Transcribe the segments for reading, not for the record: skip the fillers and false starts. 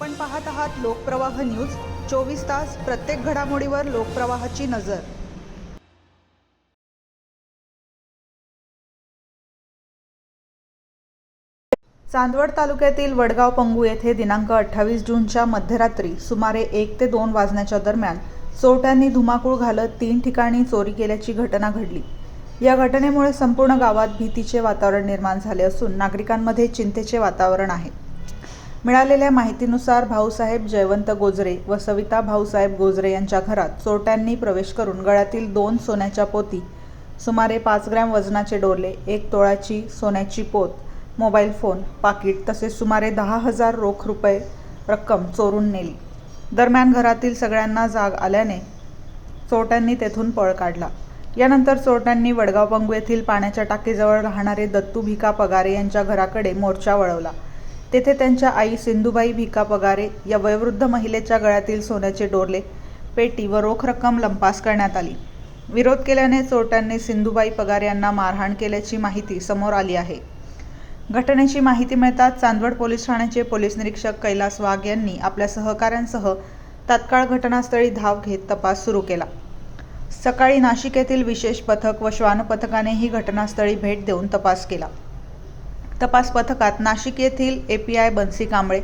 आपण पाहत आहात लोकप्रवाह न्यूज। 24 तास प्रत्येक घडामोडीवर लोकप्रवाहाची नजर। चांदवड तालुक्यातील वडगाव पंगू येथे दिनांक 28 जूनच्या मध्यरात्री सुमारे 1 ते 2 वाजण्याच्या दरम्यान चोरट्यांनी धुमाकूळ घालत 3 ठिकाणी चोरी केल्याची घटना घडली। या घटनेमुळे संपूर्ण गावात भीतीचे वातावरण निर्माण झाले असून नागरिकांमध्ये चिंतेचे वातावरण आहे। मिळालेल्या माहितीनुसार भाऊसाहेब जयवंत गोजरे व सविता भाऊसाहेब गोजरे यांच्या घरात चोरट्यांनी प्रवेश करून गळ्यातील 2 सोन्याच्या पोती, सुमारे 5 ग्रॅम वजनाचे डोले, 1 तोळाची सोन्याची पोत, मोबाईल फोन, पाकिट तसेच सुमारे 10,000 रोख रुपये रक्कम चोरून नेली। दरम्यान घरातील सगळ्यांना जाग आल्याने चोरट्यांनी तेथून पळ काढला। यानंतर चोरट्यांनी वडगाव पंगू येथील पाण्याच्या टाकीजवळ राहणारे दत्तू भिका पगारे यांच्या घराकडे मोर्चा वळवला। तेथे त्यांच्या आई सिंधुबाई भिका पगारे या वयोवृद्ध महिलेच्या गळ्यातील सोन्याचे डोले, पेटी व रोख रक्कम लंपास करण्यात आली। विरोध केल्याने चोरट्यांनी सिंधुबाई पगारे यांना मारहाण केल्याची माहिती समोर आली आहे। घटनेची माहिती मिळताच चांदवड पोलीस ठाण्याचे पोलीस निरीक्षक कैलास वाघ यांनी आपल्या सहकाऱ्यांसह तात्काळ घटनास्थळी धाव घेत तपास सुरू केला। सकाळी नाशिक येथील विशेष पथक व श्वान पथकाने ही घटनास्थळी भेट देऊन तपास केला। तपास पथकात नाशिक येथील API बन्सी कांबळे,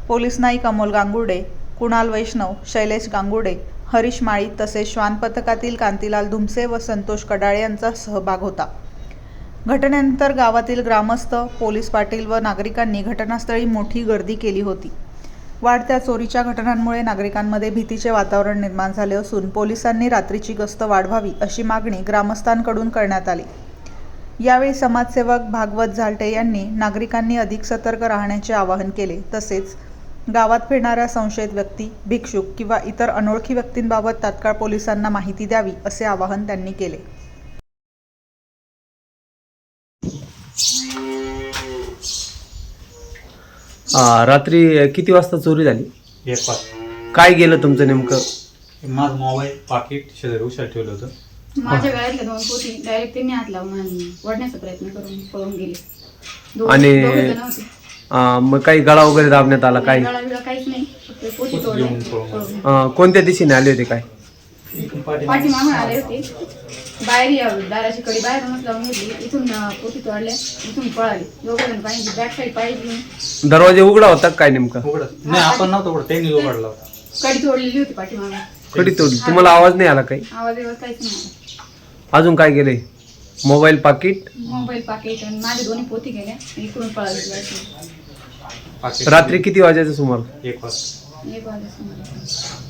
पोलीस नाईक अमोल गांगुर्डे, कुणाल वैष्णव, शैलेश गांगुर्डे, हरीश माळी तसेच श्वान पथकातील कांतीलाल धुमसे व संतोष कडाळे यांचा सहभाग होता। घटनेनंतर गावातील ग्रामस्थ, पोलीस पाटील व नागरिकांनी घटनास्थळी मोठी गर्दी केली होती। वाढत्या चोरीच्या घटनांमुळे नागरिकांमध्ये भीतीचे वातावरण निर्माण झाले असून पोलिसांनी रात्रीची गस्त वाढवावी अशी मागणी ग्रामस्थांकडून करण्यात आली। यावेळी समाजसेवक भागवत झालटे यांनी नागरिकांनी अधिक सतर्क राहण्याचे आवाहन केले। तसेच गावात फिरणाऱ्या संशयित व्यक्ती, भिक्षुक किंवा इतर अनोळखी व्यक्तींबाबत तात्काळ पोलिसांना माहिती द्यावी असे आवाहन त्यांनी केले। रात्री किती वाजता चोरी झाली? 1 वाजता। काय गेलं तुमचं नेमकं? माझं मोबाईल, पाकिट शेजारी उशात ठेवलं होतं। माझ्या गळ्यातल्या 2 पोती डायरेक्ट त्यांनी हात लावून वडण्याचा प्रयत्न करून पळून गेले। आणि मग काही गळा वगैरे दाबण्यात आला? काही गळा काहीच नाही, फक्त पोती तोडली। कोणत्या दिशेने आले होते? काय पाठीमागे आले होते, बाहेर दाराची कडी बाहेरूनच लावून घेतली, इथून पोती तोडल्या, इथून पळाले। दोघं जण पाहिजे बॅक साईड पाहिजे। दरवाजा उघडा होता काय नेमका? नाही, आपण नव्हतं उघडा, त्यांनी उघडला होता। कडी तोडलेली होती पाठीमागे। कडी तोडली? तुम्हाला आवाज नाही आला? काही आवाज काहीच नाही। अजून काय गेले? मोबाईल, पाकिट आणि माझे 2 पोती गेल्या, इकडून पळाले। रात्री किती वाजायचं सुमार? 1 वाजता। 1 वाजता।